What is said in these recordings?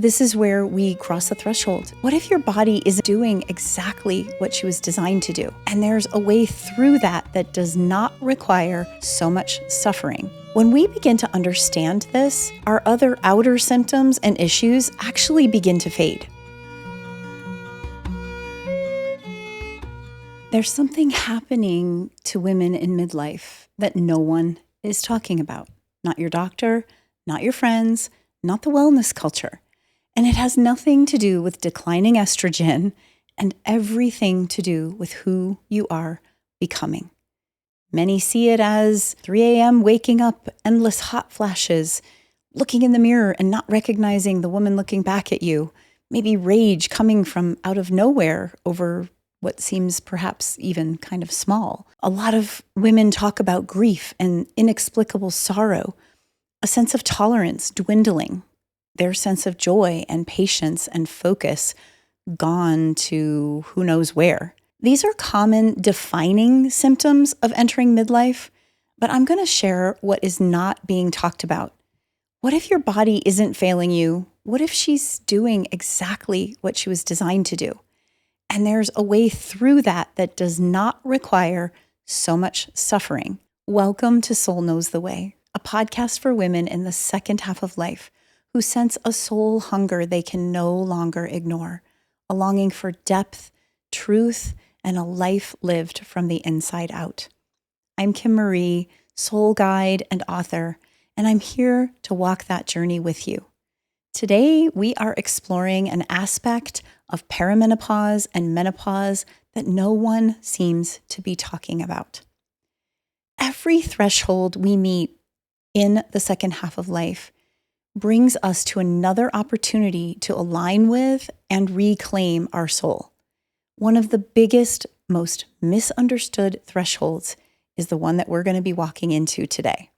This is where we cross the threshold. What if your body is doing exactly what she was designed to do? And there's a way through that does not require so much suffering. When we begin to understand this, our other outer symptoms and issues actually begin to fade. There's something happening to women in midlife that no one is talking about. Not your doctor, not your friends, not the wellness culture. And it has nothing to do with declining estrogen and everything to do with who you are becoming. Many see it as 3 a.m. waking up, endless hot flashes, looking in the mirror and not recognizing the woman looking back at you, maybe rage coming from out of nowhere over what seems perhaps even kind of small. A lot of women talk about grief and inexplicable sorrow, a sense of tolerance dwindling, their sense of joy and patience and focus gone to who knows where. These are common defining symptoms of entering midlife, but I'm going to share what is not being talked about. What if your body isn't failing you? What if she's doing exactly what she was designed to do? And there's a way through that does not require so much suffering. Welcome to Soul Knows the Way, a podcast for women in the second half of life who sense a soul hunger they can no longer ignore, a longing for depth, truth, and a life lived from the inside out. I'm Kim Marie, soul guide and author, and I'm here to walk that journey with you. Today, we are exploring an aspect of perimenopause and menopause that no one seems to be talking about. Every threshold we meet in the second half of life brings us to another opportunity to align with and reclaim our soul. One of the biggest, most misunderstood thresholds is the one that we're going to be walking into today.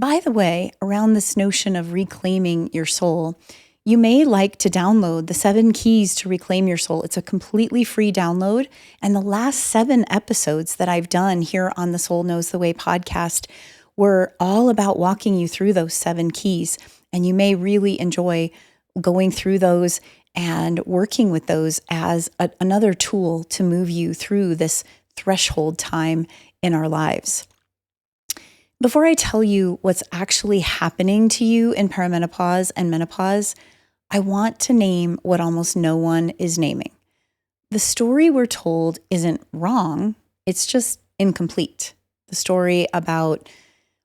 By the way, around this notion of reclaiming your soul, you may like to download the 7 keys to reclaim your soul. It's a completely free download. And the last 7 episodes that I've done here on the Soul Knows the Way podcast were all about walking you through those 7 keys. And you may really enjoy going through those and working with those as another tool to move you through this threshold time in our lives. Before I tell you what's actually happening to you in perimenopause and menopause, I want to name what almost no one is naming. The story we're told isn't wrong, it's just incomplete. The story about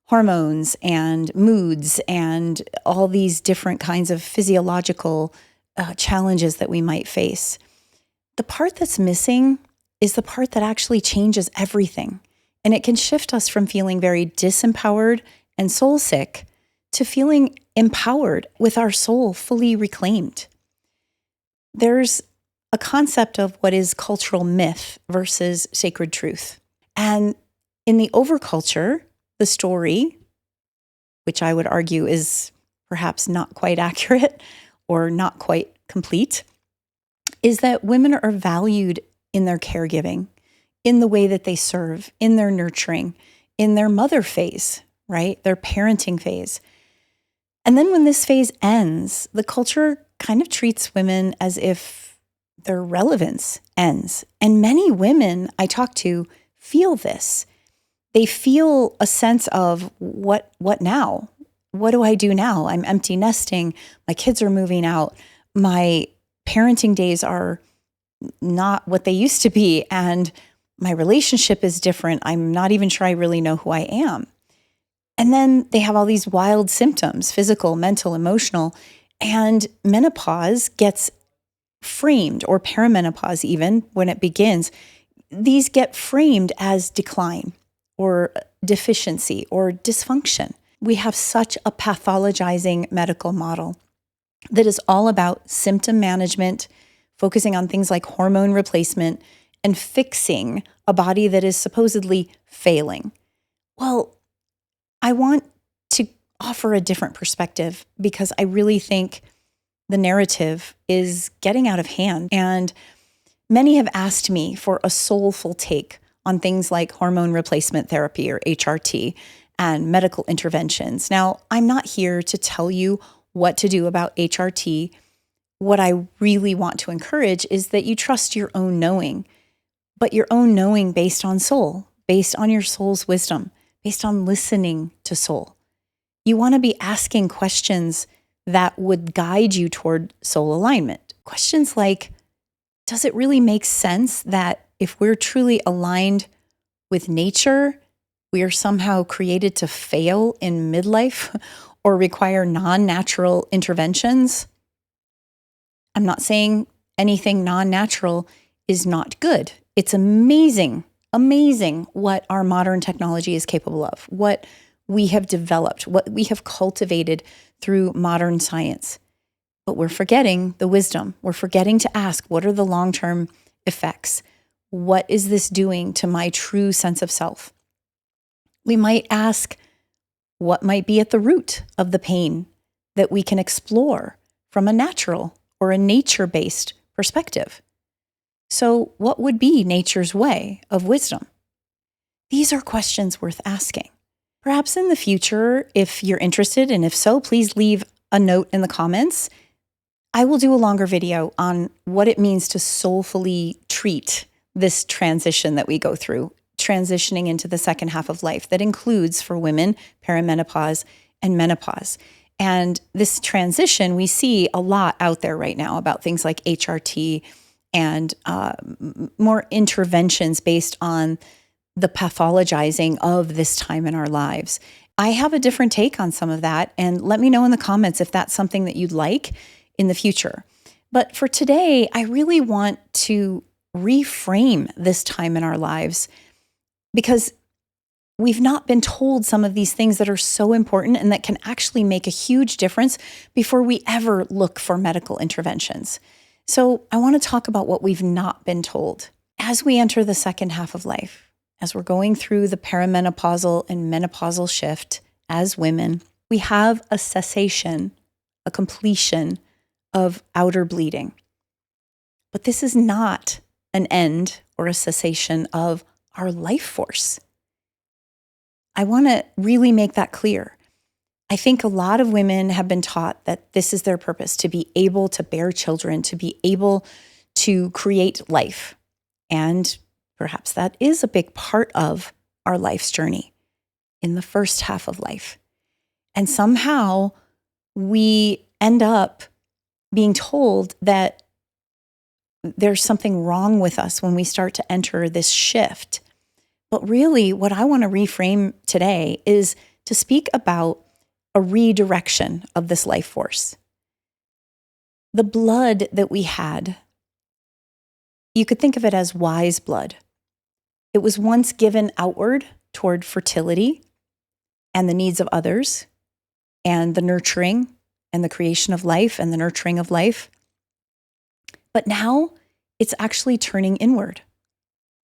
hormones and moods and all these different kinds of physiological challenges that we might face. The part that's missing is the part that actually changes everything. And it can shift us from feeling very disempowered and soul sick to feeling empowered with our soul fully reclaimed. There's a concept of what is cultural myth versus sacred truth. And in the overculture, the story, which I would argue is perhaps not quite accurate or not quite complete, is that women are valued in their caregiving, in the way that they serve, in their nurturing, in their mother phase, right? Their parenting phase. And then when this phase ends, the culture kind of treats women as if their relevance ends. And many women I talk to feel this. They feel a sense of what now? What do I do now? I'm empty nesting. My kids are moving out. My parenting days are not what they used to be. And my relationship is different. I'm not even sure I really know who I am. And then they have all these wild symptoms, physical, mental, emotional, and menopause gets framed, or perimenopause even, when it begins, these get framed as decline or deficiency or dysfunction. We have such a pathologizing medical model that is all about symptom management, focusing on things like hormone replacement, and fixing a body that is supposedly failing. Well, I want to offer a different perspective because I really think the narrative is getting out of hand. And many have asked me for a soulful take on things like hormone replacement therapy or HRT and medical interventions. Now, I'm not here to tell you what to do about HRT what I really want to encourage is that you trust your own knowing, but your own knowing based on soul, based on your soul's wisdom, based on listening to soul. You want to be asking questions that would guide you toward soul alignment. Questions like, does it really make sense that if we're truly aligned with nature, we are somehow created to fail in midlife or require non-natural interventions? I'm not saying anything non-natural is not good. It's amazing, amazing what our modern technology is capable of, what we have developed, what we have cultivated through modern science. But we're forgetting the wisdom. We're forgetting to ask, what are the long-term effects? What is this doing to my true sense of self? We might ask, what might be at the root of the pain that we can explore from a natural or a nature-based perspective? So what would be nature's way of wisdom? These are questions worth asking. Perhaps in the future, if you're interested, and if so, please leave a note in the comments. I will do a longer video on what it means to soulfully treat this transition that we go through, transitioning into the second half of life that includes, for women, perimenopause and menopause. And this transition, we see a lot out there right now about things like HRT and more interventions based on the pathologizing of this time in our lives. I have a different take on some of that, and let me know in the comments if that's something that you'd like in the future. But for today, I really want to reframe this time in our lives because we've not been told some of these things that are so important and that can actually make a huge difference before we ever look for medical interventions. So I want to talk about what we've not been told. As we enter the second half of life, as we're going through the perimenopausal and menopausal shift as women, we have a cessation, a completion of outer bleeding. But this is not an end or a cessation of our life force. I want to really make that clear. I think a lot of women have been taught that this is their purpose, to be able to bear children, to be able to create life. And perhaps that is a big part of our life's journey in the first half of life. And somehow we end up being told that there's something wrong with us when we start to enter this shift. But really, what I want to reframe today is to speak about a redirection of this life force. The blood that we had, you could think of it as wise blood. It was once given outward toward fertility and the needs of others and the nurturing and the creation of life and the nurturing of life. But now it's actually turning inward.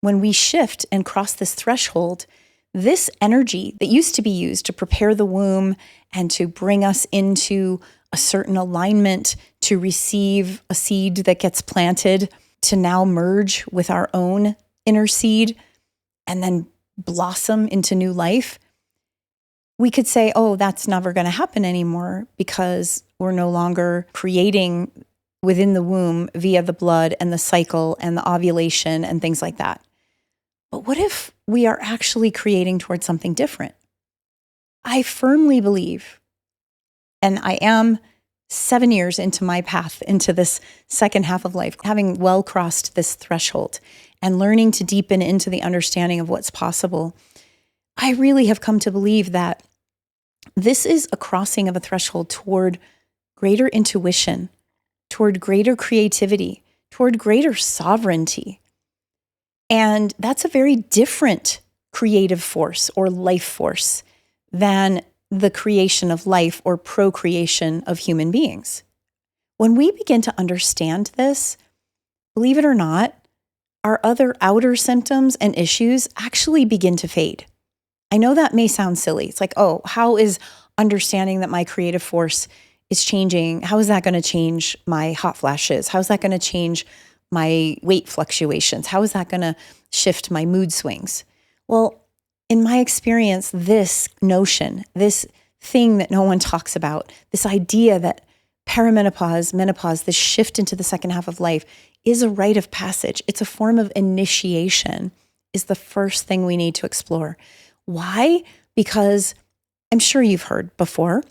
When we shift and cross this threshold, this energy that used to be used to prepare the womb and to bring us into a certain alignment to receive a seed that gets planted, to now merge with our own inner seed and then blossom into new life, we could say, oh, that's never going to happen anymore because we're no longer creating within the womb via the blood and the cycle and the ovulation and things like that. But what if we are actually creating towards something different? I firmly believe, and I am 7 years into my path into this second half of life, having well crossed this threshold and learning to deepen into the understanding of what's possible, I really have come to believe that this is a crossing of a threshold toward greater intuition, toward greater creativity, toward greater sovereignty. And that's a very different creative force or life force than the creation of life or procreation of human beings. When we begin to understand this, believe it or not, our other outer symptoms and issues actually begin to fade. I know that may sound silly. It's like, oh, how is understanding that my creative force is changing? How is that going to change my hot flashes? How is that going to change my weight fluctuations? How is that going to shift my mood swings? Well, in my experience, this notion, this thing that no one talks about, this idea that Perimenopause, menopause, this shift into the second half of life is a rite of passage. It's a form of initiation, is the first thing we need to explore. Why? Because I'm sure you've heard before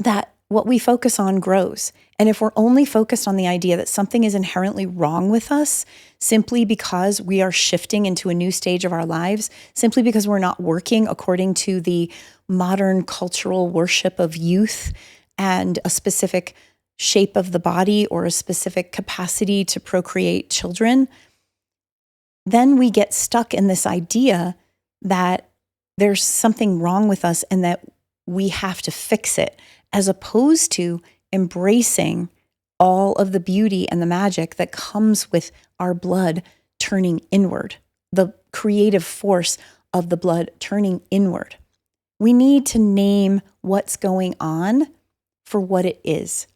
that what we focus on grows. And if we're only focused on the idea that something is inherently wrong with us simply because we are shifting into a new stage of our lives, simply because we're not working according to the modern cultural worship of youth and a specific shape of the body or a specific capacity to procreate children, then we get stuck in this idea that there's something wrong with us and that we have to fix it, as opposed to embracing all of the beauty and the magic that comes with our blood turning inward, the creative force of the blood turning inward. We need to name what's going on for what it is.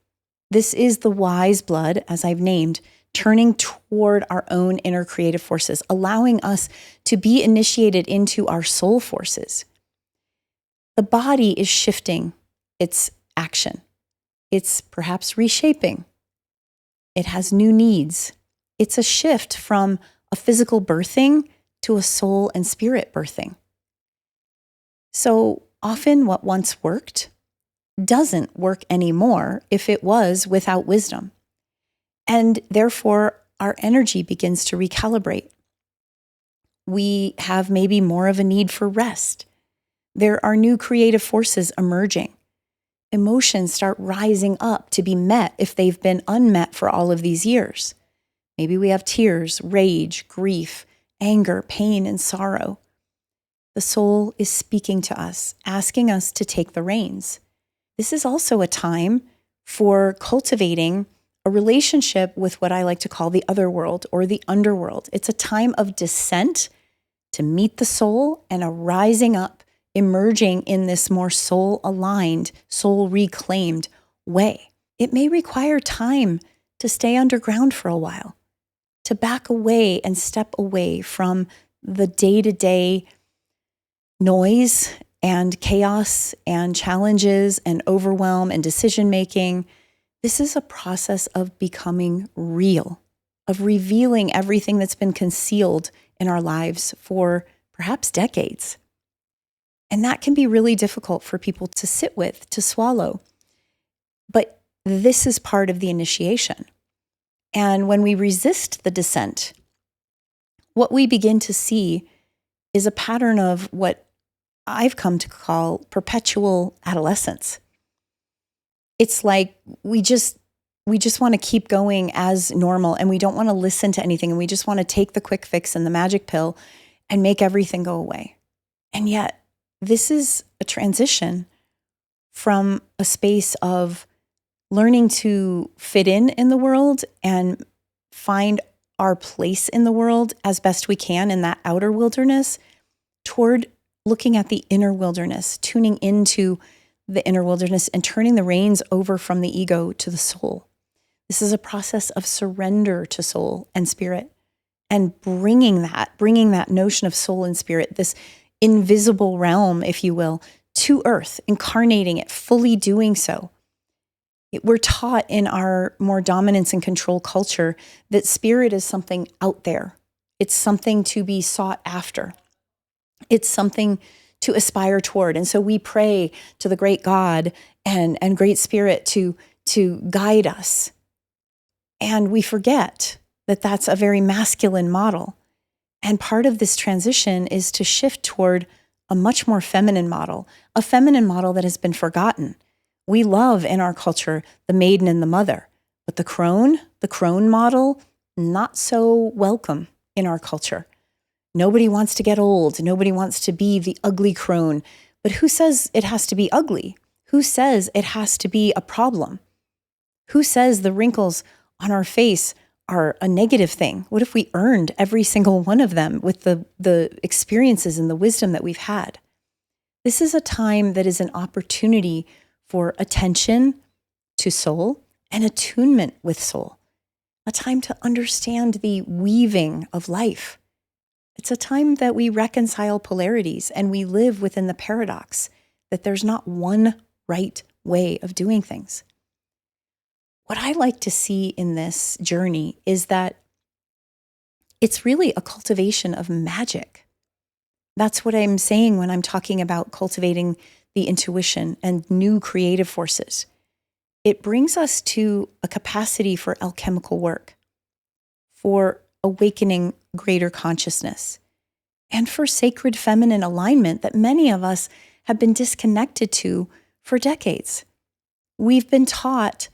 This is the wise blood, as I've named, turning toward our own inner creative forces, allowing us to be initiated into our soul forces. The body is shifting its action. It's perhaps reshaping. It has new needs. It's a shift from a physical birthing to a soul and spirit birthing. So often what once worked doesn't work anymore if it was without wisdom. And therefore, our energy begins to recalibrate. We have maybe more of a need for rest. There are new creative forces emerging. Emotions start rising up to be met if they've been unmet for all of these years. Maybe we have tears, rage, grief, anger, pain, and sorrow. The soul is speaking to us, asking us to take the reins. This is also a time for cultivating a relationship with what I like to call the other world or the underworld. It's a time of descent to meet the soul and a rising up, emerging in this more soul-aligned, soul-reclaimed way. It may require time to stay underground for a while, to back away and step away from the day-to-day noise and chaos and challenges and overwhelm and decision-making. This is a process of becoming real, of revealing everything that's been concealed in our lives for perhaps decades. And that can be really difficult for people to sit with, to swallow. But this is part of the initiation. And when we resist the descent, what we begin to see is a pattern of what I've come to call perpetual adolescence. It's like we just want to keep going as normal, and we don't want to listen to anything, and we just want to take the quick fix and the magic pill and make everything go away. And yet, this is a transition from a space of learning to fit in the world and find our place in the world as best we can in that outer wilderness, toward looking at the inner wilderness, tuning into the inner wilderness and turning the reins over from the ego to the soul. This is a process of surrender to soul and spirit, and bringing that notion of soul and spirit, this invisible realm, if you will, to earth, incarnating it, fully doing so. We're taught in our more dominance and control culture that spirit is something out there. It's something to be sought after. It's something to aspire toward. And so we pray to the great God and great spirit to guide us. And we forget that that's a very masculine model. And part of this transition is to shift toward a much more feminine model, a feminine model that has been forgotten. We love in our culture the maiden and the mother, but the crone model, not so welcome in our culture. Nobody wants to get old. Nobody wants to be the ugly crone. But who says it has to be ugly? Who says it has to be a problem? Who says the wrinkles on our face are a negative thing? What if we earned every single one of them with the experiences and the wisdom that we've had? This is a time that is an opportunity for attention to soul and attunement with soul, a time to understand the weaving of life. It's a time that we reconcile polarities and we live within the paradox that there's not one right way of doing things. what I like to see in this journey is that it's really a cultivation of magic. That's what I'm saying when I'm talking about cultivating the intuition and new creative forces. It brings us to a capacity for alchemical work, for awakening greater consciousness, and for sacred feminine alignment that many of us have been disconnected to for decades. We've been taught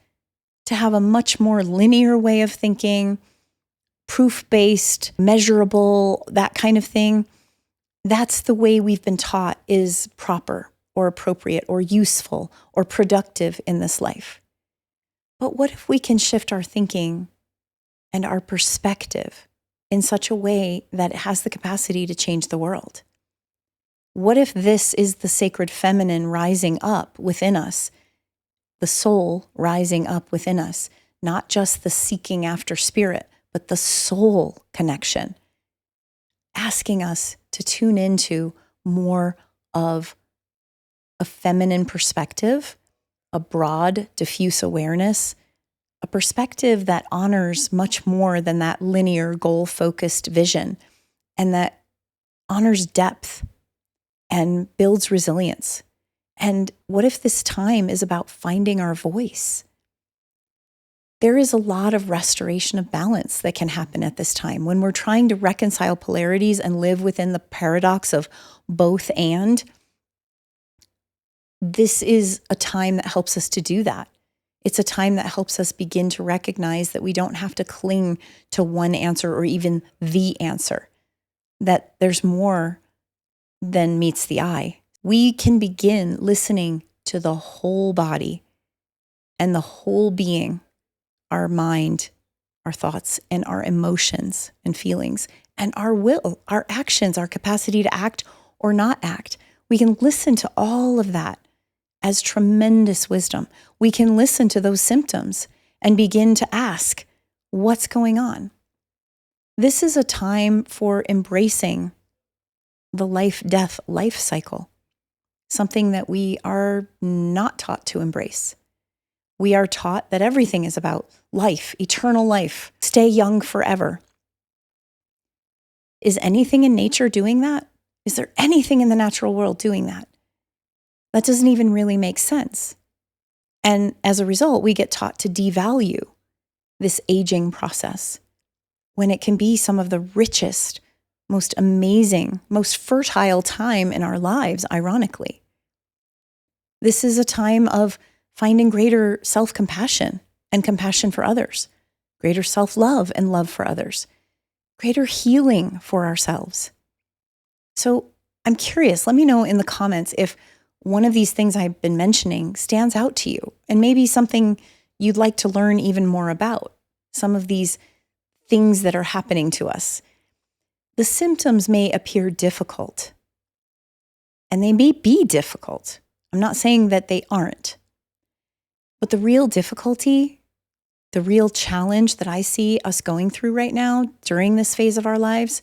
to have a much more linear way of thinking, proof-based, measurable, that kind of thing. That's the way we've been taught is proper or appropriate or useful or productive in this life. But what if we can shift our thinking and our perspective in such a way that it has the capacity to change the world? What if this is the sacred feminine rising up within us, the soul rising up within us, not just the seeking after spirit, but the soul connection, asking us to tune into more of a feminine perspective, a broad, diffuse awareness, a perspective that honors much more than that linear, goal-focused vision, and that honors depth and builds resilience. And what if this time is about finding our voice? There is a lot of restoration of balance that can happen at this time when we're trying to reconcile polarities and live within the paradox of both and. This is a time that helps us to do that. It's a time that helps us begin to recognize that we don't have to cling to one answer or even the answer, that there's more than meets the eye. We can begin listening to the whole body and the whole being, our mind, our thoughts, and our emotions and feelings, and our will, our actions, our capacity to act or not act. We can listen to all of that as tremendous wisdom. We can listen to those symptoms and begin to ask, what's going on? This is a time for embracing the life-death life cycle, something that we are not taught to embrace. We are taught that everything is about life, eternal life, stay young forever. Is anything in nature doing that? Is there anything in the natural world doing that? That doesn't even really make sense. And as a result, we get taught to devalue this aging process when it can be some of the richest, most amazing, most fertile time in our lives, ironically. This is a time of finding greater self-compassion and compassion for others, greater self-love and love for others, greater healing for ourselves. So I'm curious, let me know in the comments if one of these things I've been mentioning stands out to you and maybe something you'd like to learn even more about, some of these things that are happening to us. The symptoms may appear difficult, and they may be difficult. I'm not saying that they aren't. But the real difficulty, the real challenge that I see us going through right now during this phase of our lives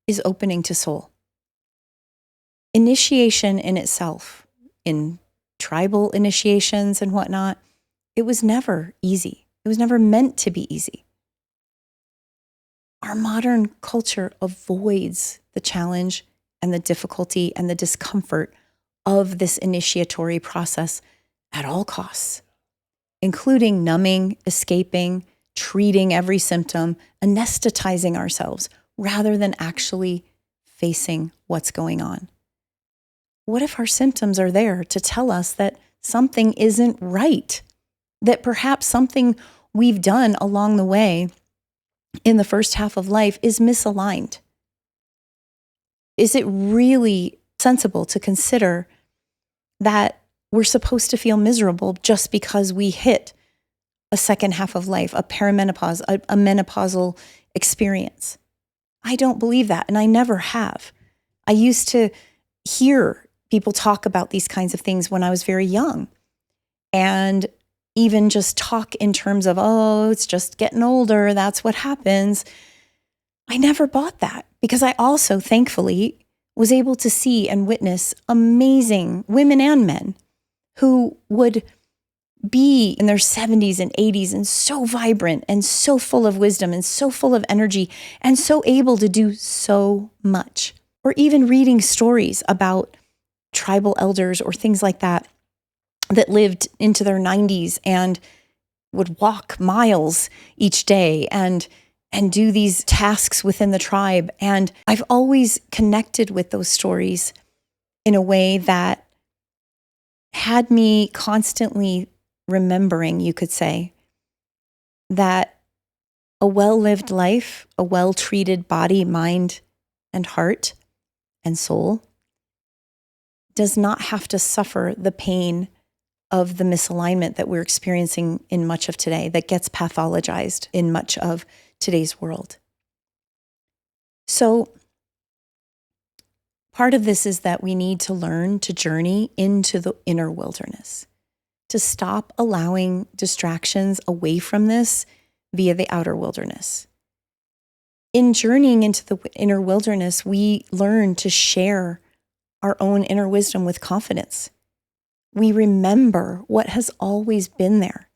is opening to soul. Initiation in itself, in tribal initiations and whatnot, it was never easy. It was never meant to be easy. Our modern culture avoids the challenge and the difficulty and the discomfort of this initiatory process at all costs, including numbing, escaping, treating every symptom, anesthetizing ourselves rather than actually facing what's going on. What if our symptoms are there to tell us that something isn't right? That perhaps something we've done along the way in the first half of life is misaligned? Is it really sensible to consider that we're supposed to feel miserable just because we hit a second half of life, a perimenopause, a menopausal experience? I don't believe that, and I never have. I used to hear people talk about these kinds of things when I was very young, and even just talk in terms of, oh, it's just getting older, that's what happens. I never bought that because I also, thankfully, was able to see and witness amazing women and men who would be in their 70s and 80s and so vibrant and so full of wisdom and so full of energy and so able to do so much. Or even reading stories about tribal elders or things like that that lived into their 90s and would walk miles each day and do these tasks within the tribe. And I've always connected with those stories in a way that had me constantly remembering, you could say, that a well-lived life, a well-treated body, mind, and heart and soul does not have to suffer the pain of the misalignment that we're experiencing in much of today, that gets pathologized in much of today's world. So part of this is that we need to learn to journey into the inner wilderness, to stop allowing distractions away from this via the outer wilderness. In journeying into the inner wilderness, we learn to share our own inner wisdom with confidence. We remember what has always been there.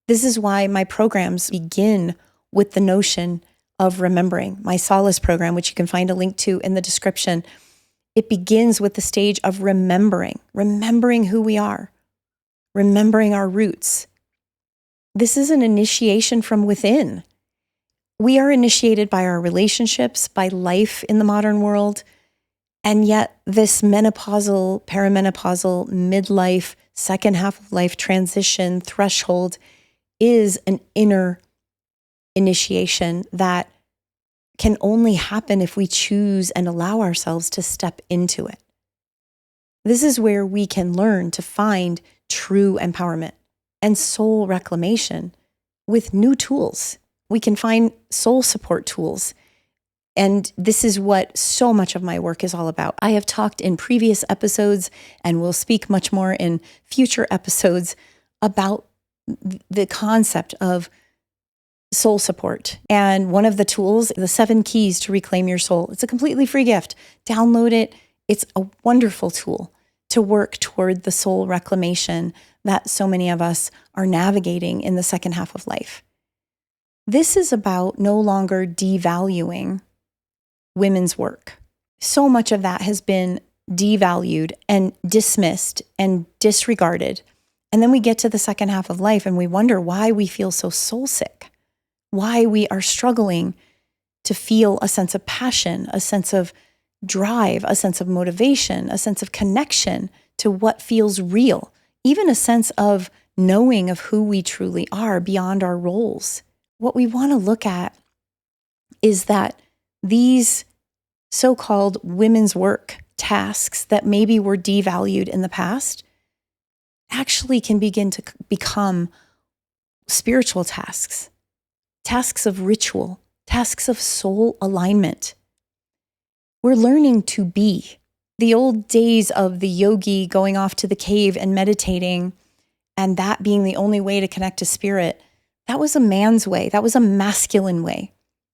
This is why my programs begin with the notion of remembering. My Solace program, which you can find a link to in the description, it begins with the stage of remembering who we are, remembering our roots. This is an initiation from within. We are initiated by our relationships, by life in the modern world, and yet this menopausal, perimenopausal, midlife, second half of life transition threshold is an inner initiation that can only happen if we choose and allow ourselves to step into it. This is where we can learn to find true empowerment and soul reclamation with new tools. We can find soul support tools. And this is what so much of my work is all about. I have talked in previous episodes and will speak much more in future episodes about the concept of soul support. And one of the tools, the 7 keys to reclaim your soul. It's a completely free gift. Download it. It's a wonderful tool to work toward the soul reclamation that so many of us are navigating in the second half of life. This is about no longer devaluing women's work. So much of that has been devalued and dismissed and disregarded. And then we get to the second half of life and we wonder why we feel so soul sick, why we are struggling to feel a sense of passion, a sense of drive, a sense of motivation, a sense of connection to what feels real, even a sense of knowing of who we truly are beyond our roles. What we want to look at is that these so-called women's work tasks that maybe were devalued in the past actually can begin to become spiritual tasks, tasks of ritual, tasks of soul alignment. We're learning to be. The old days of the yogi going off to the cave and meditating and that being the only way to connect to spirit, that was a man's way. That was a masculine way.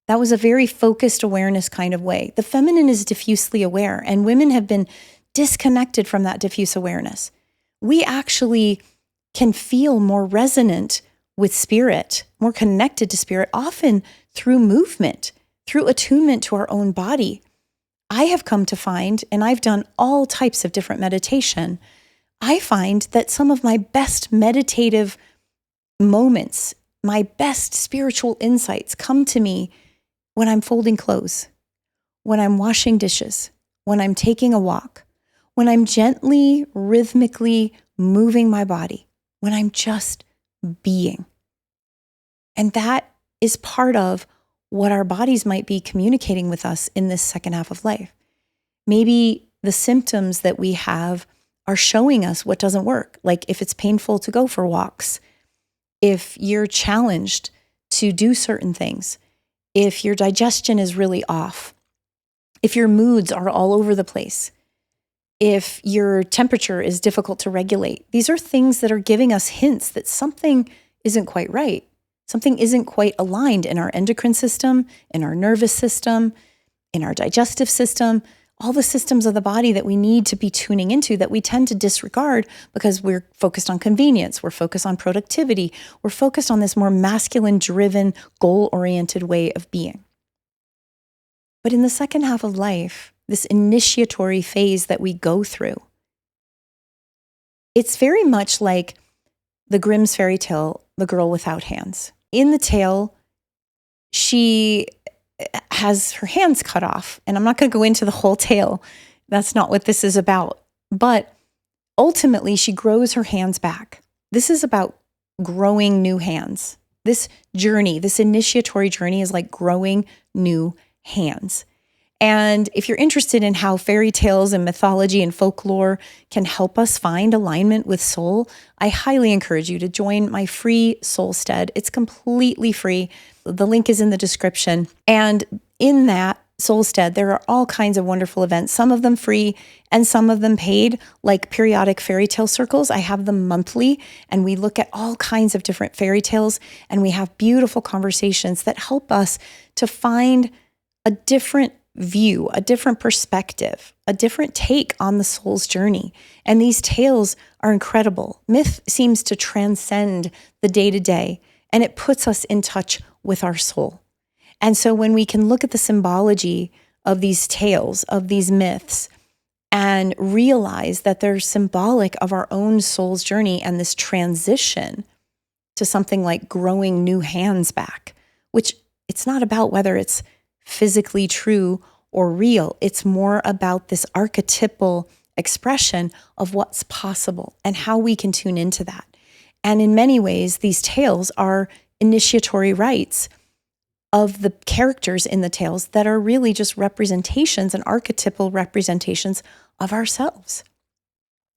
That was a very focused awareness kind of way. The feminine is diffusely aware, and women have been disconnected from that diffuse awareness. We actually can feel more resonant with spirit, more connected to spirit, often through movement, through attunement to our own body. I have come to find, and I've done all types of different meditation, I find that some of my best meditative moments, my best spiritual insights come to me when I'm folding clothes, when I'm washing dishes, when I'm taking a walk, when I'm gently, rhythmically moving my body, when I'm just being. And that is part of what our bodies might be communicating with us in this second half of life. Maybe the symptoms that we have are showing us what doesn't work. Like if it's painful to go for walks, if you're challenged to do certain things, if your digestion is really off, if your moods are all over the place, if your temperature is difficult to regulate. These are things that are giving us hints that something isn't quite right. Something isn't quite aligned in our endocrine system, in our nervous system, in our digestive system. all the systems of the body that we need to be tuning into that we tend to disregard because we're focused on convenience, we're focused on productivity, we're focused on this more masculine-driven, goal-oriented way of being. But in the second half of life, this initiatory phase that we go through, it's very much like the Grimm's fairy tale, The Girl Without Hands. In the tale, she has her hands cut off. And I'm not going to go into the whole tale. That's not what this is about. But ultimately, she grows her hands back. This is about growing new hands. This journey, this initiatory journey is like growing new hands. And if you're interested in how fairy tales and mythology and folklore can help us find alignment with soul, I highly encourage you to join my free Soulstead. It's completely free. The link is in the description. And in that Soulstead, there are all kinds of wonderful events, some of them free and some of them paid, like periodic fairy tale circles. I have them monthly, and we look at all kinds of different fairy tales, and we have beautiful conversations that help us to find a different view, a different perspective, a different take on the soul's journey. And these tales are incredible. Myth seems to transcend the day-to-day, and it puts us in touch with our soul. And so when we can look at the symbology of these tales, of these myths, and realize that they're symbolic of our own soul's journey and this transition to something like growing new hands back, which it's not about whether it's physically true or real. It's more about this archetypal expression of what's possible and how we can tune into that. And in many ways, these tales are initiatory rites of the characters in the tales that are really just representations and archetypal representations of ourselves.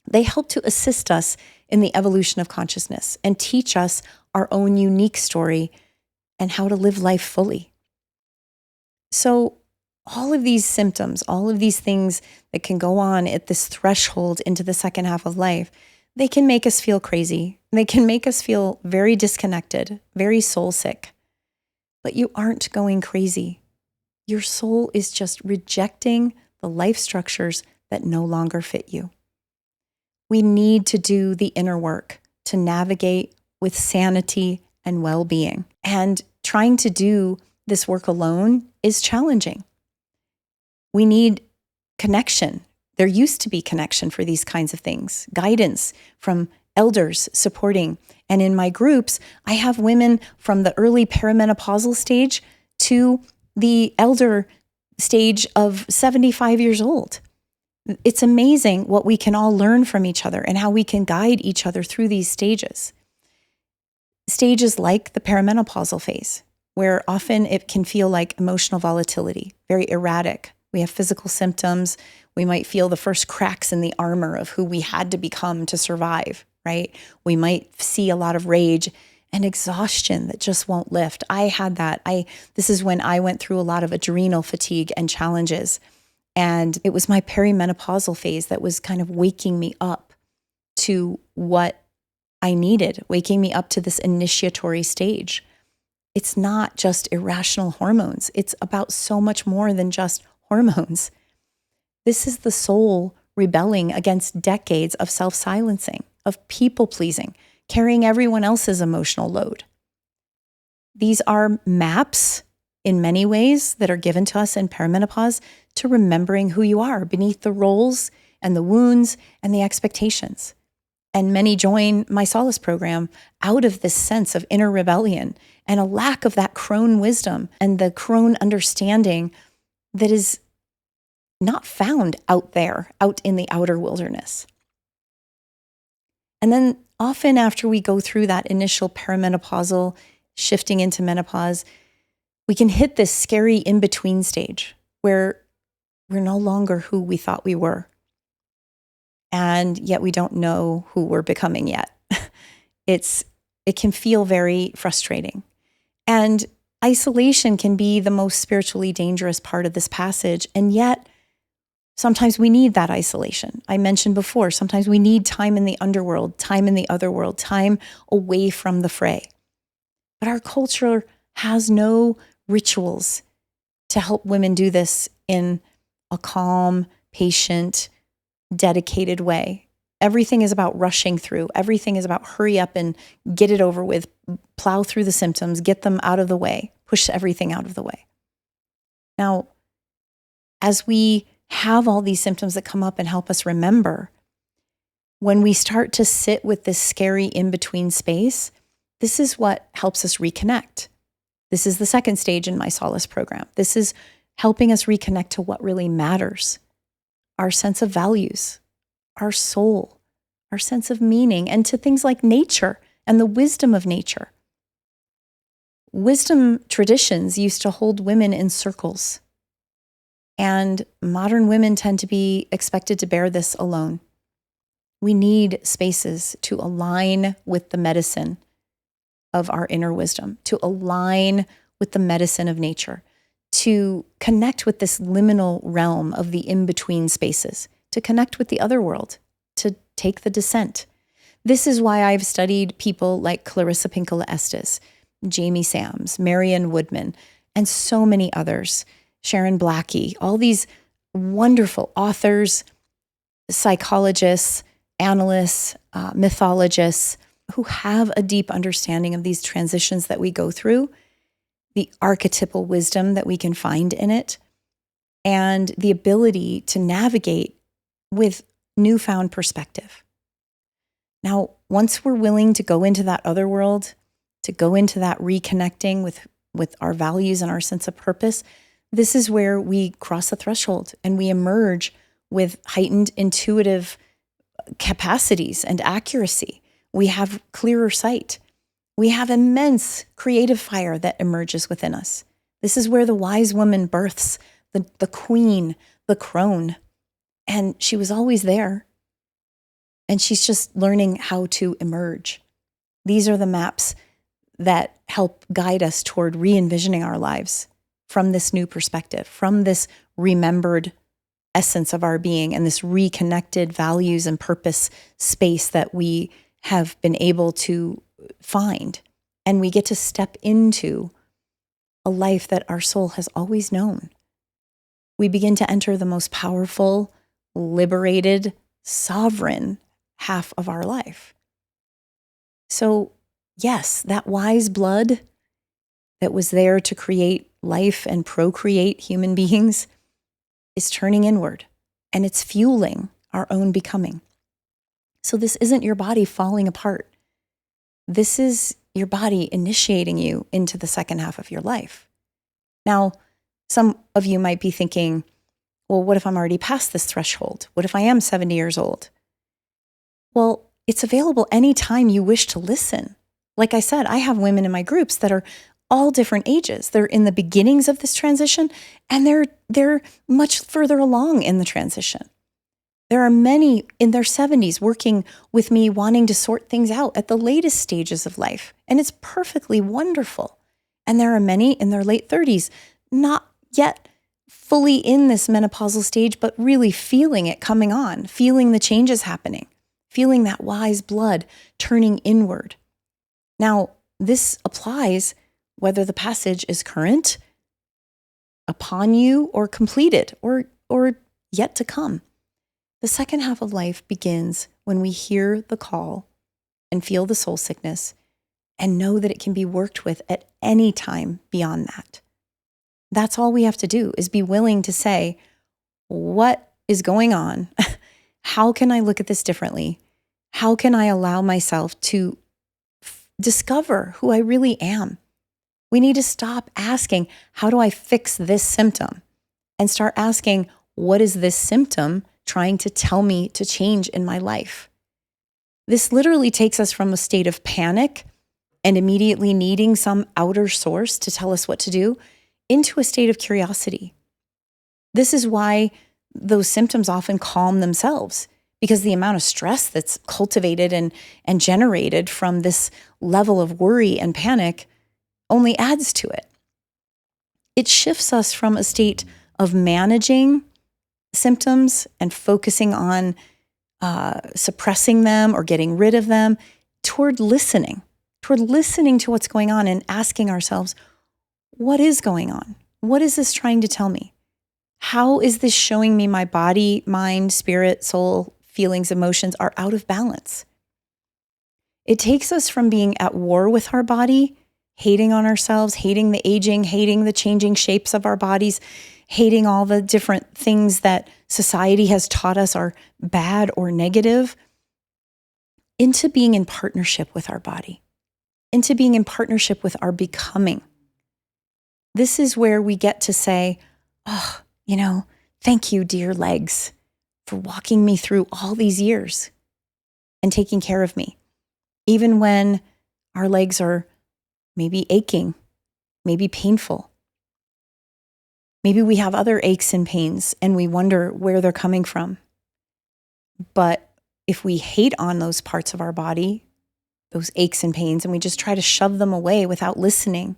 They help to assist us in the evolution of consciousness and teach us our own unique story and how to live life fully. So all of these symptoms, all of these things that can go on at this threshold into the second half of life, they can make us feel crazy. They can make us feel very disconnected, very soul sick. But you aren't going crazy. Your soul is just rejecting the life structures that no longer fit you. We need to do the inner work to navigate with sanity and well-being. And trying to do this work alone is challenging. We need connection. There used to be connection for these kinds of things, guidance from elders supporting. And in my groups, I have women from the early perimenopausal stage to the elder stage of 75 years old. It's amazing what we can all learn from each other and how we can guide each other through these stages. Stages like the perimenopausal phase, where often it can feel like emotional volatility, very erratic. We have physical symptoms. We might feel the first cracks in the armor of who we had to become to survive, right? We might see a lot of rage and exhaustion that just won't lift. I had that. This is when I went through a lot of adrenal fatigue and challenges. And it was my perimenopausal phase that was kind of waking me up to what I needed, waking me up to this initiatory stage. It's not just irrational hormones. It's about so much more than just hormones. This is the soul rebelling against decades of self-silencing, of people-pleasing, carrying everyone else's emotional load. These are maps, in many ways, that are given to us in perimenopause to remembering who you are beneath the roles and the wounds and the expectations. And many join my Solace program out of this sense of inner rebellion and a lack of that crone wisdom and the crone understanding that is not found out there, out in the outer wilderness. And then often after we go through that initial perimenopausal shifting into menopause, we can hit this scary in-between stage where we're no longer who we thought we were. And yet we don't know who we're becoming yet. It can feel very frustrating. And isolation can be the most spiritually dangerous part of this passage. And yet, sometimes we need that isolation. I mentioned before, sometimes we need time in the underworld, time in the other world, time away from the fray. But our culture has no rituals to help women do this in a calm, patient, dedicated way. Everything is about rushing through. Everything is about hurry up and get it over with, plow through the symptoms, get them out of the way, push everything out of the way. Now, as we have all these symptoms that come up and help us remember, when we start to sit with this scary in-between space, this is what helps us reconnect. This is the second stage in my Solace program. This is helping us reconnect to what really matters, our sense of values, our soul, our sense of meaning, and to things like nature and the wisdom of nature. Wisdom traditions used to hold women in circles, and modern women tend to be expected to bear this alone. We need spaces to align with the medicine of our inner wisdom, to align with the medicine of nature, to connect with this liminal realm of the in-between spaces, to connect with the other world, to take the descent. This is why I've studied people like Clarissa Pinkola Estes, Jamie Sams, Marianne Woodman, and so many others, Sharon Blackie, all these wonderful authors, psychologists, analysts, mythologists who have a deep understanding of these transitions that we go through, the archetypal wisdom that we can find in it, and the ability to navigate with newfound perspective. Now, once we're willing to go into that other world, to go into that reconnecting with our values and our sense of purpose, this is where we cross the threshold and we emerge with heightened intuitive capacities and accuracy. We have clearer sight. We have immense creative fire that emerges within us. This is where the wise woman births the queen, the crone. And she was always there. And she's just learning how to emerge. These are the maps that help guide us toward re-envisioning our lives from this new perspective, from this remembered essence of our being and this reconnected values and purpose space that we have been able to find. And we get to step into a life that our soul has always known. We begin to enter the most powerful, liberated, sovereign half of our life. So yes, that wise blood that was there to create life and procreate human beings is turning inward, and it's fueling our own becoming. So this isn't your body falling apart. This is your body initiating you into the second half of your life. Now, some of you might be thinking, well, what if I'm already past this threshold? What if I am 70 years old? Well, it's available anytime you wish to listen. Like I said, I have women in my groups that are all different ages. They're in the beginnings of this transition, and they're much further along in the transition. There are many in their 70s working with me, wanting to sort things out at the latest stages of life, and it's perfectly wonderful. And there are many in their late 30s, not yet fully in this menopausal stage, but really feeling it coming on, feeling the changes happening, feeling that wise blood turning inward. Now, this applies whether the passage is current, upon you, or completed, or yet to come. The second half of life begins when we hear the call and feel the soul sickness and know that it can be worked with at any time beyond that. That's all we have to do, is be willing to say, what is going on? How can I look at this differently? How can I allow myself to discover who I really am? We need to stop asking, how do I fix this symptom? And start asking, what is this symptom trying to tell me to change in my life? This literally takes us from a state of panic and immediately needing some outer source to tell us what to do into a state of curiosity. This is why those symptoms often calm themselves, because the amount of stress that's cultivated and generated from this level of worry and panic only adds to it. It shifts us from a state of managing symptoms and focusing on suppressing them or getting rid of them toward listening to what's going on and asking ourselves, what is going on? What is this trying to tell me? How is this showing me my body, mind, spirit, soul, feelings, emotions are out of balance? It takes us from being at war with our body, hating on ourselves, hating the aging, hating the changing shapes of our bodies, hating all the different things that society has taught us are bad or negative, into being in partnership with our body, into being in partnership with our becoming. This is where we get to say, oh, thank you, dear legs, for walking me through all these years and taking care of me. Even when our legs are maybe aching, maybe painful. Maybe we have other aches and pains and we wonder where they're coming from. But if we hate on those parts of our body, those aches and pains, and we just try to shove them away without listening,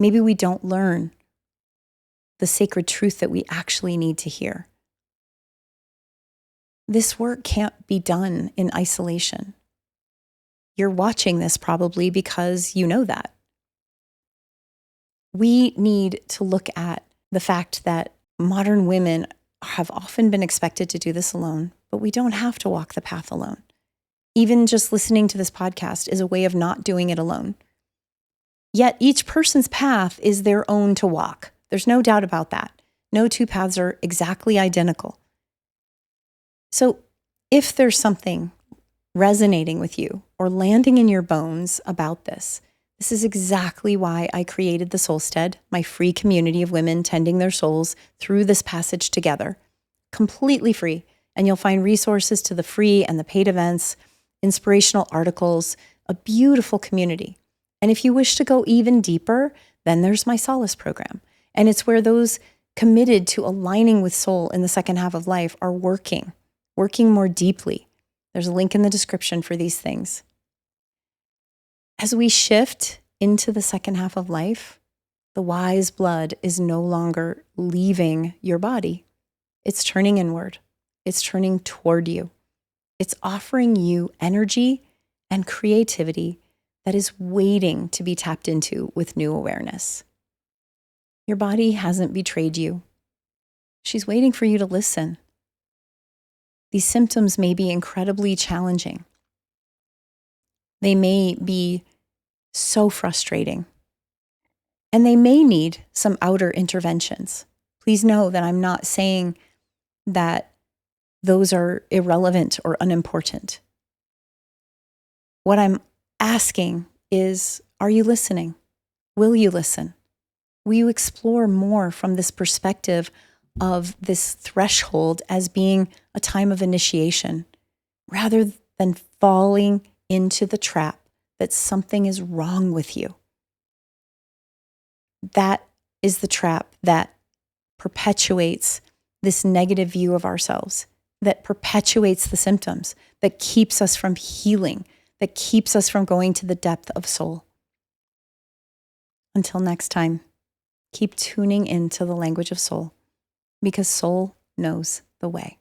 maybe we don't learn the sacred truth that we actually need to hear. This work can't be done in isolation. You're watching this probably because you know that. We need to look at the fact that modern women have often been expected to do this alone, but we don't have to walk the path alone. Even just listening to this podcast is a way of not doing it alone. Yet each person's path is their own to walk. There's no doubt about that. No two paths are exactly identical. So if there's something resonating with you or landing in your bones about this, this is exactly why I created the Soulstead, my free community of women tending their souls through this passage together, completely free. And you'll find resources to the free and the paid events, inspirational articles, a beautiful community. And if you wish to go even deeper, then there's my Solace program. And it's where those committed to aligning with soul in the second half of life are working more deeply. There's a link in the description for these things. As we shift into the second half of life, the wise blood is no longer leaving your body. It's turning inward. It's turning toward you. It's offering you energy and creativity that is waiting to be tapped into with new awareness. Your body hasn't betrayed you. She's waiting for you to listen. These symptoms may be incredibly challenging. They may be so frustrating. And they may need some outer interventions. Please know that I'm not saying that those are irrelevant or unimportant. What I'm asking is, are you listening? Will you listen? Will you explore more from this perspective of this threshold as being a time of initiation, rather than falling into the trap that something is wrong with you? That is the trap that perpetuates this negative view of ourselves, that perpetuates the symptoms, that keeps us from healing, that keeps us from going to the depth of soul. Until next time, keep tuning into the language of soul, because soul knows the way.